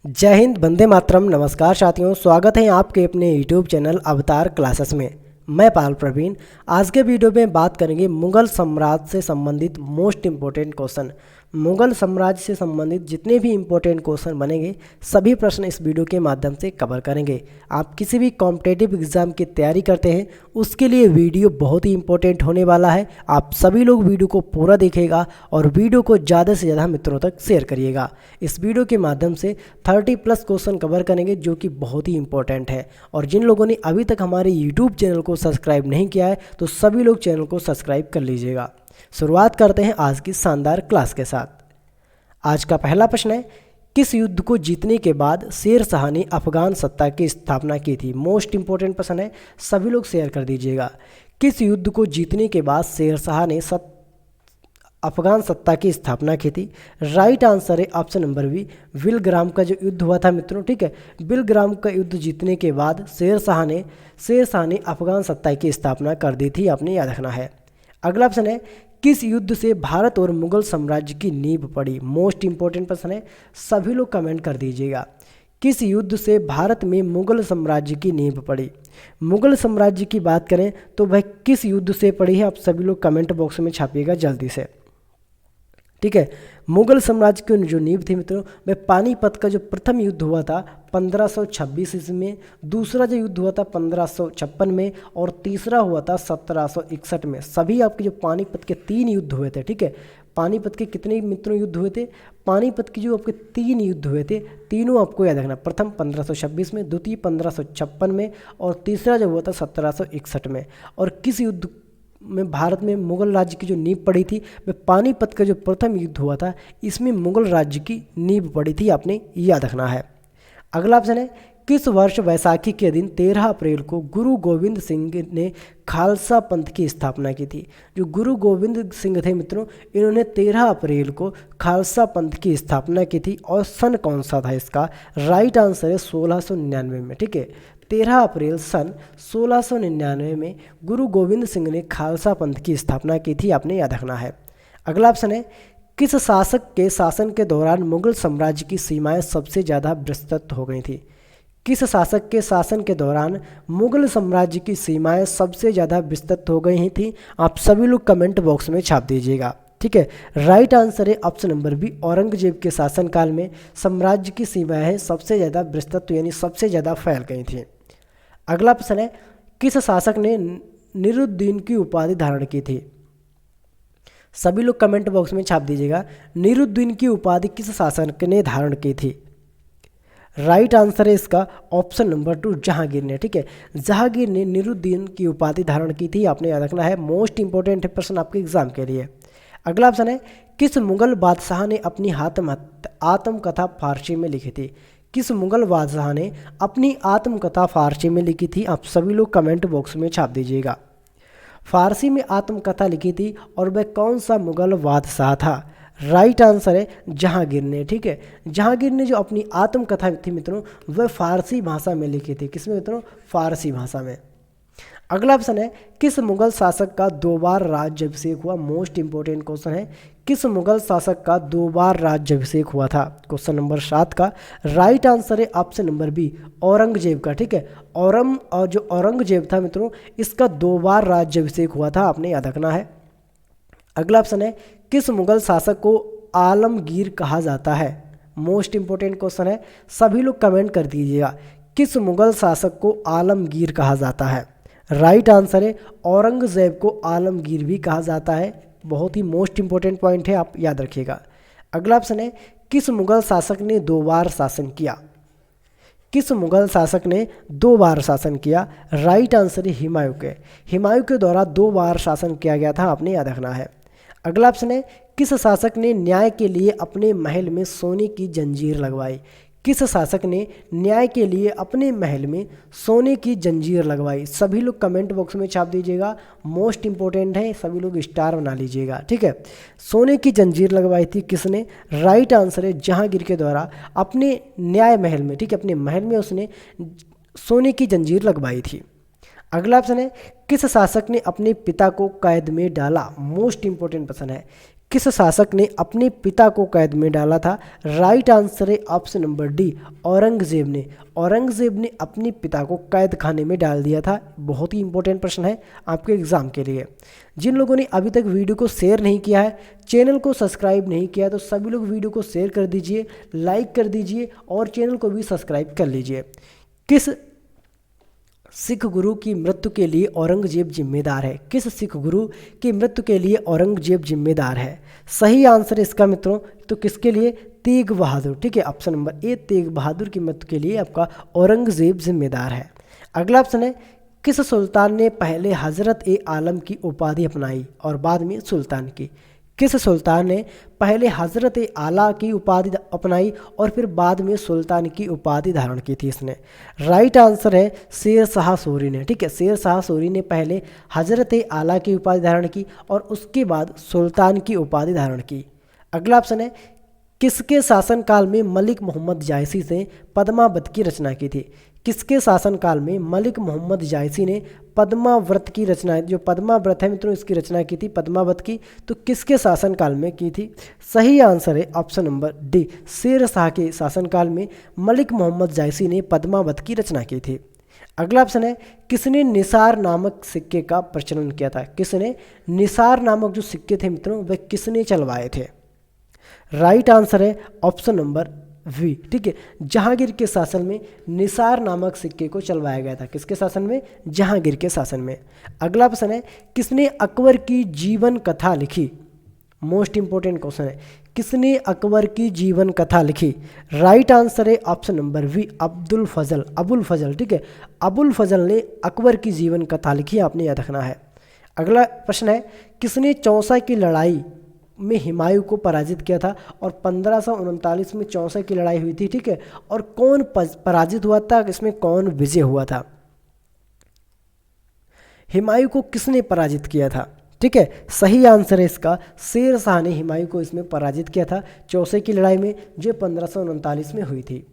जय हिंद, वंदे मातरम। नमस्कार साथियों, स्वागत है आपके अपने यूट्यूब चैनल अवतार क्लासेस में। मैं पाल प्रवीण। आज के वीडियो में बात करेंगे मुगल साम्राज्य से संबंधित मोस्ट इम्पोर्टेंट क्वेश्चन। मुगल साम्राज्य से संबंधित जितने भी इम्पोर्टेंट क्वेश्चन बनेंगे सभी प्रश्न इस वीडियो के माध्यम से कवर करेंगे। आप किसी भी कॉम्पिटिटिव एग्जाम की तैयारी करते हैं उसके लिए वीडियो बहुत ही इंपॉर्टेंट होने वाला है। आप सभी लोग वीडियो को पूरा देखिएगा और वीडियो को ज़्यादा से ज़्यादा मित्रों तक शेयर करिएगा। इस वीडियो के माध्यम से 30+ क्वेश्चन कवर करेंगे जो कि बहुत ही इंपॉर्टेंट है। और जिन लोगों ने अभी तक हमारे यूट्यूब चैनल को सब्सक्राइब नहीं किया है तो सभी लोग चैनल को सब्सक्राइब कर लीजिएगा। शुरुआत करते हैं आज की शानदार क्लास के साथ। आज का पहला प्रश्न है, किस युद्ध को जीतने के बाद शेर शाह ने अफगान सत्ता की स्थापना की थी? मोस्ट इंपॉर्टेंट प्रश्न है, सभी लोग शेयर कर दीजिएगा। किस युद्ध को जीतने के बाद शेर शाह ने अफगान सत्ता की स्थापना की थी? राइट आंसर है ऑप्शन नंबर बी, विलग्राम का जो युद्ध हुआ था मित्रों। ठीक है, विलग्राम का युद्ध जीतने के बाद शेर शाह ने अफगान सत्ता की स्थापना कर दी थी, आपने याद रखना है। अगला ऑप्शन है, किस युद्ध से भारत और मुगल साम्राज्य की नींव पड़ी? मोस्ट इंपॉर्टेंट प्रश्न है, सभी लोग कमेंट कर दीजिएगा। किस युद्ध से भारत में मुगल साम्राज्य की नींव पड़ी? मुगल साम्राज्य की बात करें तो भाई किस युद्ध से पड़ी है, आप सभी लोग कमेंट बॉक्स में छापिएगा जल्दी से। ठीक है, मुगल साम्राज्य की जो नींव थी मित्रों, वह पानीपत का जो प्रथम युद्ध हुआ था 1526 ईस्वी में, दूसरा जो युद्ध हुआ था 1556 में और तीसरा हुआ था 1761 में। सभी आपके जो पानीपत के 3 युद्ध हुए थे। ठीक है, पानीपत के कितने मित्रों युद्ध हुए थे? पानीपत के जो आपके 3 युद्ध हुए थे, तीनों आपको याद रखना। प्रथम 1526 में, द्वितीय 1556 में और तीसरा जो हुआ था 1761 में। और किस युद्ध में भारत में मुगल राज्य की जो नींव पड़ी थी, वह पानीपत का जो प्रथम युद्ध हुआ था इसमें मुगल राज्य की नींव पड़ी थी, आपने याद रखना है। अगला ऑप्शन है, किस वर्ष वैसाखी के दिन 13 अप्रैल को गुरु गोविंद सिंह ने खालसा पंथ की स्थापना की थी? जो गुरु गोविंद सिंह थे मित्रों, इन्होंने 13 अप्रैल को खालसा पंथ की स्थापना की थी। और सन कौन सा था इसका? राइट आंसर है 1699 में। ठीक है, 13 अप्रैल सन 1699 में गुरु गोविंद सिंह ने खालसा पंथ की स्थापना की थी, आपने याद रखना है। अगला ऑप्शन है, किस शासक के शासन के दौरान मुगल साम्राज्य की सीमाएं सबसे ज़्यादा विस्तृत हो गई थी? किस शासक के शासन के दौरान मुगल साम्राज्य की सीमाएं सबसे ज़्यादा विस्तृत हो गई थी? आप सभी लोग कमेंट बॉक्स में छाप दीजिएगा। ठीक है, राइट आंसर है ऑप्शन नंबर बी, औरंगजेब के शासनकाल में साम्राज्य की सीमाएं सबसे ज़्यादा विस्तृत यानी सबसे ज़्यादा फैल गई थी। अगला प्रश्न है, किस शासक ने निरुद्दीन की उपाधि धारण की थी? सभी लोग कमेंट बॉक्स में छाप दीजिएगा, निरुद्दीन की उपाधि किस शासक ने धारण की थी? राइट आंसर है इसका ऑप्शन नंबर 2, जहांगीर ने। ठीक है, जहांगीर ने निरुद्दीन की उपाधि धारण की थी, आपने याद रखना है। मोस्ट इंपॉर्टेंट है प्रश्न आपके एग्जाम के लिए। अगला ऑप्शन है, किस मुगल बादशाह ने अपनी आत्मकथा फारसी में लिखी थी? किस मुगल बादशाह ने अपनी आत्मकथा फारसी में लिखी थी? आप सभी लोग कमेंट बॉक्स में छाप दीजिएगा। फारसी में आत्मकथा लिखी थी और वह कौन सा मुगल बादशाह था? राइट आंसर है जहांगीर ने। ठीक है, जहांगीर ने जो अपनी आत्मकथा थी मित्रों वह फारसी भाषा में लिखी थी। किसमें मित्रों? फारसी भाषा में। अगला ऑप्शन है, किस मुगल शासक का 2 बार राज्याभिषेक हुआ? मोस्ट इंपॉर्टेंट क्वेश्चन है, किस मुगल शासक का 2 बार राज्याभिषेक हुआ था? क्वेश्चन नंबर 7 का राइट आंसर है ऑप्शन नंबर बी, औरंगजेब का। ठीक है, और जो औरंगजेब था मित्रों इसका 2 बार राज्याभिषेक हुआ था, आपने याद रखना है। अगला ऑप्शन है, किस मुगल शासक को आलमगीर कहा जाता है? मोस्ट इंपॉर्टेंट क्वेश्चन है, सभी लोग कमेंट कर दीजिएगा, किस मुगल शासक को आलमगीर कहा जाता है? राइट आंसर है औरंगजेब को आलमगीर भी कहा जाता है। बहुत ही मोस्ट इंपॉर्टेंट पॉइंट है, आप याद रखिएगा। अगला ऑप्शन है, किस मुगल शासक ने 2 बार शासन किया? किस मुगल शासक ने 2 बार शासन किया? राइट आंसर है हुमायूं के द्वारा 2 बार शासन किया गया था, आपने याद रखना है। अगला ऑप्शन है, किस शासक ने न्याय के लिए अपने महल में सोने की जंजीर लगवाई? किस शासक ने न्याय के लिए अपने महल में सोने की जंजीर लगवाई? सभी लोग कमेंट बॉक्स में छाप दीजिएगा, मोस्ट इंपॉर्टेंट है, सभी लोग स्टार बना लीजिएगा। ठीक है, सोने की जंजीर लगवाई थी किसने? राइट आंसर है जहांगीर के द्वारा अपने न्याय महल में। ठीक है, अपने महल में उसने सोने की जंजीर लगवाई थी। अगला ऑप्शन है, किस शासक ने अपने पिता को कैद में डाला? मोस्ट इंपॉर्टेंट प्रश्न है, किस शासक ने अपने पिता को कैद में डाला था? राइट आंसर है ऑप्शन नंबर डी, औरंगजेब ने। औरंगजेब ने अपने पिता को कैद खाने में डाल दिया था। बहुत ही इंपॉर्टेंट प्रश्न है आपके एग्जाम के लिए। जिन लोगों ने अभी तक वीडियो को शेयर नहीं किया है, चैनल को सब्सक्राइब नहीं किया है, तो सभी लोग वीडियो को शेयर कर दीजिए, लाइक कर दीजिए और चैनल को भी सब्सक्राइब कर लीजिए। किस सिख गुरु की मृत्यु के लिए औरंगजेब जिम्मेदार है? किस सिख गुरु की मृत्यु के लिए औरंगजेब जिम्मेदार है? सही आंसर इसका मित्रों तो किसके लिए? तेग बहादुर। ठीक है, option number A, Tegh Bahadur की मृत्यु के लिए आपका औरंगजेब जिम्मेदार है। अगला ऑप्शन है, किस सुल्तान ने पहले हजरत ए आलम की उपाधि अपनाई और बाद में सुल्तान की? किस सुल्तान ने पहले हजरत ए आला की उपाधि अपनाई और फिर बाद में सुल्तान की उपाधि धारण की थी इसने? राइट आंसर है शेर शाह सूरी ने। ठीक है, शेर शाह सूरी ने पहले हजरत ए आला की उपाधि धारण की और उसके बाद सुल्तान की उपाधि धारण की। अगला ऑप्शन है, किसके शासनकाल में मलिक मोहम्मद जायसी ने पद्मावत की रचना की थी? किसके शासनकाल में मलिक मोहम्मद जायसी ने पद्माव्रत की रचना, जो पद्माव्रत है मित्रों, इसकी रचना की थी पद्मावत की, तो किसके शासनकाल में की थी? सही आंसर है option number D, Sher Shah के शासनकाल में मलिक मोहम्मद जायसी ने पद्मावत की रचना की थी। अगला ऑप्शन है, किसने निसार नामक सिक्के का प्रचलन किया था? किसने निसार नामक जो सिक्के थे मित्रों वह किसने चलवाए थे? राइट आंसर है ऑप्शन नंबर वी। ठीक है, जहांगीर के शासन में निसार नामक सिक्के को चलवाया गया था। किसके शासन में? जहांगीर के शासन में। अगला ऑप्शन है, किसने अकबर की जीवन कथा लिखी? मोस्ट इंपोर्टेंट क्वेश्चन है, किसने अकबर की जीवन कथा लिखी? राइट आंसर है ऑप्शन नंबर वी, अब्दुल फजल। अबुल फजल। ठीक है, अबुल फजल ने अकबर की जीवन कथा लिखी, आपने याद रखना है। अगला प्रश्न है, किसने चौसा की लड़ाई में हुमायूं को पराजित किया था? और 1539 में चौसा की लड़ाई हुई थी। ठीक है, और कौन पराजित हुआ था, इसमें कौन विजय हुआ था? हुमायूं को किसने पराजित किया था? ठीक है, सही आंसर है इसका शेर शाह ने हुमायूं को इसमें पराजित किया था चौसे की लड़ाई में, जो 1539 में हुई थी।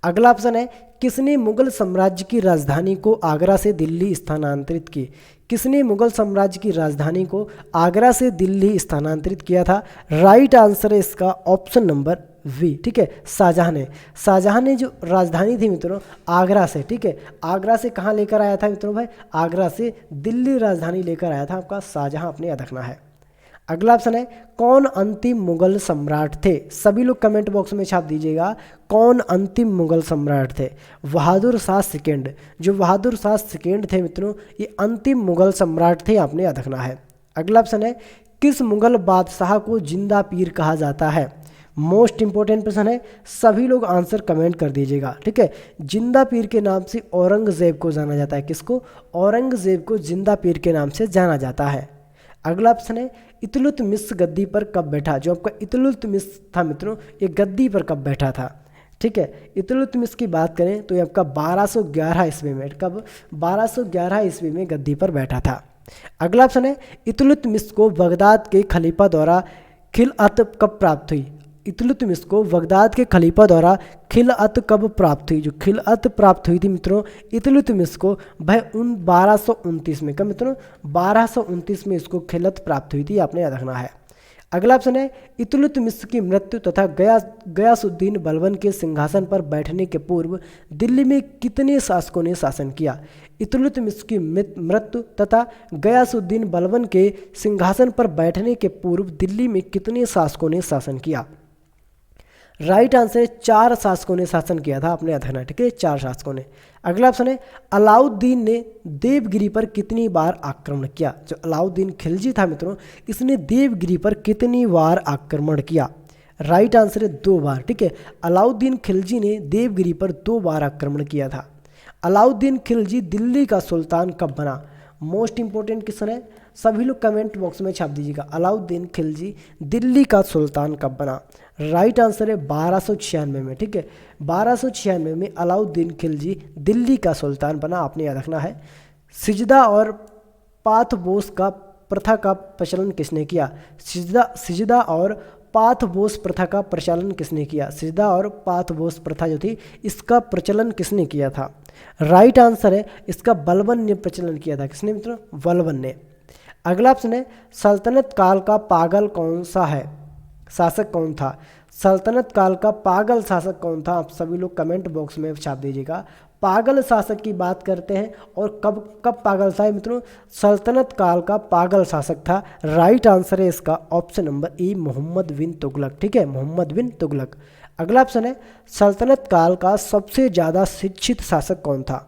अगला ऑप्शन है, किसने मुगल साम्राज्य की राजधानी को आगरा से दिल्ली स्थानांतरित की? किसने मुगल साम्राज्य की राजधानी को आगरा से दिल्ली स्थानांतरित किया था? राइट आंसर है इसका ऑप्शन नंबर वी। ठीक है, शाहजहां ने। शाहजहां ने जो राजधानी थी मित्रों आगरा से, ठीक है, आगरा से कहाँ लेकर आया था मित्रों भाई? आगरा से दिल्ली राजधानी लेकर आया था आपका शाहजहां, अपने याद रखना है। अगला ऑप्शन है, कौन अंतिम मुगल सम्राट थे? सभी लोग कमेंट बॉक्स में छाप दीजिएगा, कौन अंतिम मुगल सम्राट थे? बहादुर शाह सेकेंड। जो बहादुर शाह सेकेंड थे मित्रों, ये अंतिम मुगल सम्राट थे, आपने याद रखना है। अगला ऑप्शन है, किस मुगल बादशाह को जिंदा पीर कहा जाता है? मोस्ट इंपॉर्टेंट प्रश्न है, सभी लोग आंसर कमेंट कर दीजिएगा। ठीक है, जिंदा पीर के नाम से औरंगजेब को जाना जाता है। किसको? औरंगजेब को जिंदा पीर के नाम से जाना जाता है। अगला ऑप्शन है, इल्तुतमिश गद्दी पर कब बैठा? जो आपका इल्तुतमिश था मित्रों, ये गद्दी पर कब बैठा था? ठीक है, इल्तुतमिश की बात करें तो ये आपका 1211 ईस्वी में, कब? 1211 ईस्वी में गद्दी पर बैठा था। अगला ऑप्शन है, इल्तुतमिश को बगदाद के खलीफा द्वारा खिलाफत कब प्राप्त हुई? इल्तुतमिश को बगदाद के खलीफा द्वारा खिलाफत कब प्राप्त हुई? जो खिलाफत प्राप्त हुई थी मित्रों इल्तुतमिश को, वह 1229 में। कब मित्रों? 1229 में इसको खिलाफत प्राप्त हुई थी, आपने याद रखना है। अगला ऑप्शन है, इल्तुतमिश की मृत्यु तथा गयासुद्दीन बलबन के सिंहासन पर बैठने के पूर्व दिल्ली में कितने शासकों ने शासन किया? इल्तुतमिश की मृत्यु तथा गयासुद्दीन बलबन के सिंहासन पर बैठने के पूर्व दिल्ली में कितने शासकों ने शासन किया? राइट आंसर है 4 शासकों ने शासन किया था, आपने याद रखना है। ठीक है, 4 शासकों ने। अगला ऑप्शन है, अलाउद्दीन ने देवगिरी पर कितनी बार आक्रमण किया? जो अलाउद्दीन खिलजी था मित्रों, इसने देवगिरी पर कितनी बार आक्रमण किया? राइट आंसर है 2 बार। ठीक है, अलाउद्दीन खिलजी ने देवगिरी पर 2 बार आक्रमण किया था। अलाउद्दीन खिलजी दिल्ली का सुल्तान कब बना? मोस्ट इंपोर्टेंट क्वेश्चन है, सभी लोग कमेंट बॉक्स में छाप दीजिएगा, अलाउद्दीन खिलजी दिल्ली का सुल्तान कब बना? राइट आंसर है 1296 में। ठीक है, 1296 में अलाउद्दीन खिलजी दिल्ली का सुल्तान बना, आपने याद रखना है। सिजदा और पाथबोस का प्रथा का प्रचलन किसने किया? सिजदा और पाथबोस प्रथा का प्रचलन किसने किया? सिजदा और पाथबोस प्रथा जो थी इसका प्रचलन किसने किया था? राइट आंसर है इसका बलबन ने प्रचलन किया था। किसने मित्रों? बलबन ने। अगला ऑप्शन है सल्तनत काल का पागल कौन सा है, शासक कौन था। सल्तनत काल का पागल शासक कौन था, आप सभी लोग कमेंट बॉक्स में छाप दीजिएगा। पागल शासक की बात करते हैं और कब कब पागल था मित्रों, सल्तनत काल का पागल शासक था। राइट आंसर है इसका ऑप्शन नंबर ए मोहम्मद बिन तुगलक, ठीक है, मोहम्मद बिन तुगलक। अगला ऑप्शन है सल्तनत काल का सबसे ज़्यादा शिक्षित शासक कौन था।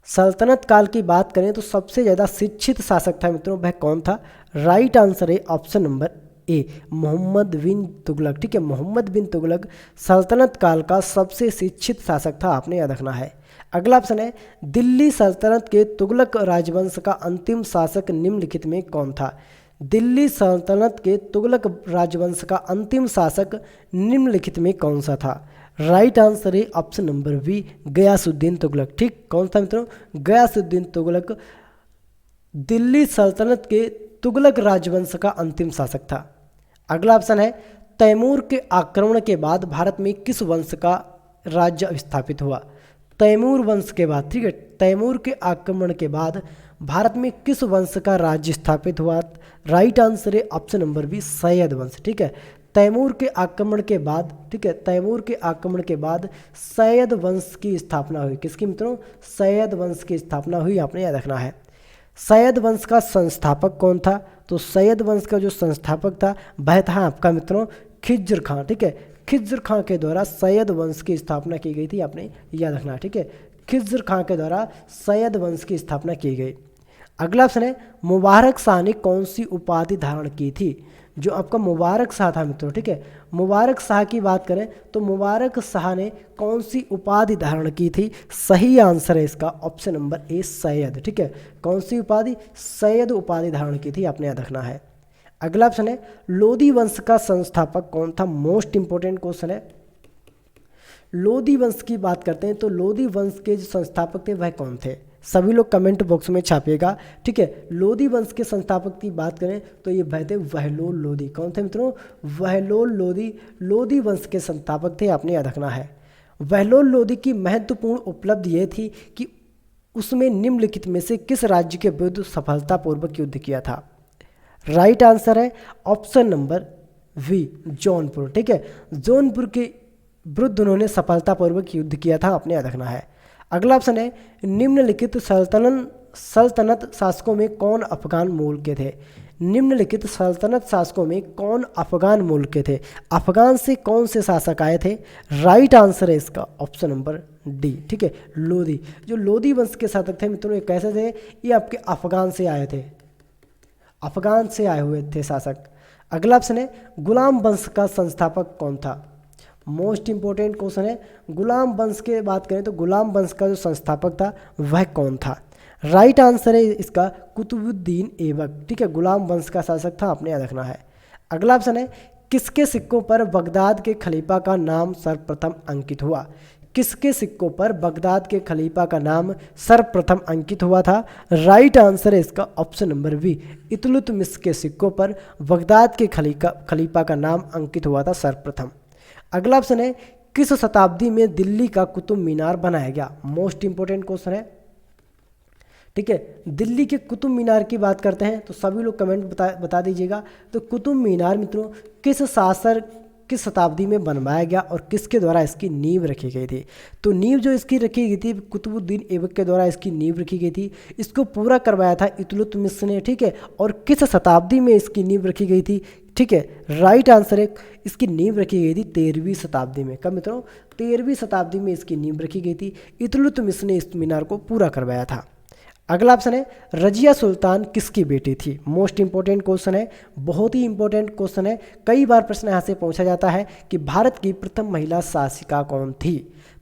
सल्तनत काल की बात करें तो सबसे ज़्यादा शिक्षित शासक था मित्रों, वह कौन था। राइट आंसर है ऑप्शन नंबर ए मोहम्मद बिन तुगलक, ठीक है, मोहम्मद बिन तुगलक सल्तनत काल का सबसे शिक्षित शासक था, आपने याद रखना है। अगला ऑप्शन है दिल्ली सल्तनत के तुगलक राजवंश का अंतिम शासक निम्नलिखित में कौन था। दिल्ली सल्तनत के तुगलक राजवंश का अंतिम शासक निम्नलिखित में कौन सा था। राइट आंसर है option number B Ghiyasuddin Tughlaq, ठीक, कौन था मित्रों, गयासुद्दीन तुगलक दिल्ली सल्तनत के तुगलक राजवंश का अंतिम शासक था। अगला ऑप्शन है तैमूर के आक्रमण के बाद भारत में किस वंश का राज्य स्थापित हुआ। तैमूर वंश के बाद, ठीक है, तैमूर के आक्रमण के बाद भारत में किस वंश का राज्य स्थापित हुआ। राइट आंसर है ऑप्शन नंबर बी सैयद वंश, ठीक है, तैमूर के आक्रमण के बाद, ठीक है, तैमूर के आक्रमण के बाद सैयद वंश की स्थापना हुई। किसकी मित्रों, सैयद वंश की स्थापना हुई, आपने याद रखना है। सैयद वंश का संस्थापक कौन था, तो सैयद वंश का जो संस्थापक था वह था आपका मित्रों खिज्र खां, ठीक है, खिज्र खां के द्वारा सैयद वंश की स्थापना की गई थी, आपने याद रखना, ठीक है, खिज्र खां के द्वारा सैयद वंश की स्थापना की गई। अगला ऑप्शन है मुबारक शाह ने कौन सी उपाधि धारण की थी। जो आपका मुबारक शाह था मित्रों, ठीक है, मुबारक शाह की बात करें तो मुबारक शाह ने कौन सी उपाधि धारण की थी। सही आंसर है इसका ऑप्शन नंबर ए सैयद, ठीक है, कौन सी उपाधि, सैयद उपाधि धारण की थी, आपने याद रखना है। अगला ऑप्शन है लोदी वंश का संस्थापक कौन था। मोस्ट इंपोर्टेंट क्वेश्चन है। लोदी वंश की बात करते हैं तो लोदी वंश के जो संस्थापक थे वह कौन थे, सभी लोग कमेंट बॉक्स में छापिएगा, ठीक है। लोदी वंश के संस्थापक की बात करें तो ये वह थे बहलोल लोदी। कौन थे मित्रों, बहलोल लोदी लोदी वंश के संस्थापक थे, आपने याद रखना है। बहलोल लोदी की महत्वपूर्ण उपलब्धि ये थी कि उसमें निम्नलिखित में से किस राज्य के विरुद्ध सफलतापूर्वक युद्ध किया था। राइट आंसर है ऑप्शन नंबर वी जौनपुर, ठीक है, जौनपुर के विरुद्ध उन्होंने सफलतापूर्वक युद्ध किया था, आपने याद रखना है। अगला ऑप्शन है निम्नलिखित सल्तनत शासकों में कौन अफगान मूल के थे। निम्नलिखित सल्तनत शासकों में कौन अफगान मूल के थे, अफगान से कौन से शासक आए थे। राइट आंसर है इसका ऑप्शन नंबर डी, ठीक है, लोदी। जो लोदी वंश के शासक थे मित्रों, ये कैसे थे, ये आपके अफगान से आए थे, अफगान से आए हुए थे शासक। अगला ऑप्शन है गुलाम वंश का संस्थापक कौन था। मोस्ट इंपोर्टेंट क्वेश्चन है, गुलाम वंश के बात करें तो गुलाम वंश का जो संस्थापक था वह कौन था। राइट आंसर है इसका कुतुबुद्दीन ऐबक, ठीक है, गुलाम वंश का शासक था, आपने याद रखना है। अगला ऑप्शन है किसके सिक्कों पर बगदाद के खलीफा का नाम सर्वप्रथम अंकित हुआ। किसके सिक्कों पर बगदाद के खलीफा का नाम सर्वप्रथम अंकित हुआ था। राइट आंसर है इसका ऑप्शन नंबर बी इतुलतमिश के सिक्कों पर बगदाद के खलीफा का नाम अंकित हुआ था सर्वप्रथम। अगला ऑप्शन है किस शताब्दी में दिल्ली का कुतुब मीनार बनाया गया। मोस्ट इंपोर्टेंट क्वेश्चन है, ठीक है, दिल्ली के कुतुब मीनार की बात करते हैं तो सभी लोग कमेंट बता दीजिएगा। तो कुतुब मीनार मित्रों किस शताब्दी में बनवाया गया और किसके द्वारा इसकी नींव रखी गई थी। तो नींव जो इसकी रखी गई थी कुतुबुद्दीन ऐबक के द्वारा इसकी नींव रखी गई थी। इसको पूरा करवाया था इतुलतमिश ने, ठीक है, और किस शताब्दी में इसकी नींव रखी गई थी, ठीक है। राइट आंसर है इसकी नींव रखी गई थी 13वीं शताब्दी में। कब मित्रों, 13वीं शताब्दी में इसकी नींव रखी गई थी। इतुलतमिश ने इस मीनार को पूरा करवाया था। अगला ऑप्शन है रजिया सुल्तान किसकी बेटी थी। मोस्ट इंपोर्टेंट क्वेश्चन है, बहुत ही इंपॉर्टेंट क्वेश्चन है, कई बार प्रश्न यहाँ से पूछा जाता है कि भारत की प्रथम महिला शासिका कौन थी।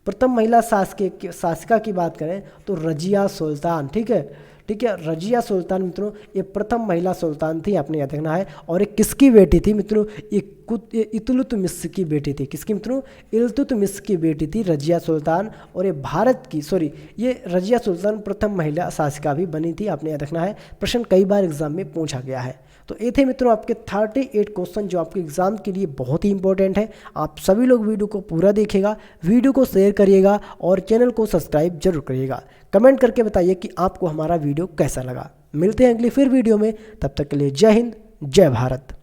प्रथम महिला शासिका की बात करें तो रजिया सुल्तान, ठीक है, ठीक है, रजिया सुल्तान मित्रों ये प्रथम महिला सुल्तान थी, आपने याद रखना है। और ये किसकी बेटी थी मित्रों, ये इल्तुतमिश की बेटी थी। किसकी मित्रों, इल्तुतमिश की बेटी थी रजिया सुल्तान। और ये रजिया सुल्तान प्रथम महिला शासिका भी बनी थी, आपने याद रखना है। प्रश्न कई बार एग्जाम में पूछा गया है। तो ये थे मित्रों आपके 38 क्वेश्चन जो आपके एग्जाम के लिए बहुत ही इंपॉर्टेंट है। आप सभी लोग वीडियो को पूरा देखिएगा, वीडियो को शेयर करिएगा और चैनल को सब्सक्राइब जरूर करिएगा। कमेंट करके बताइए कि आपको हमारा वीडियो कैसा लगा। मिलते हैं अगली फिर वीडियो में, तब तक के लिए जय हिंद जय भारत।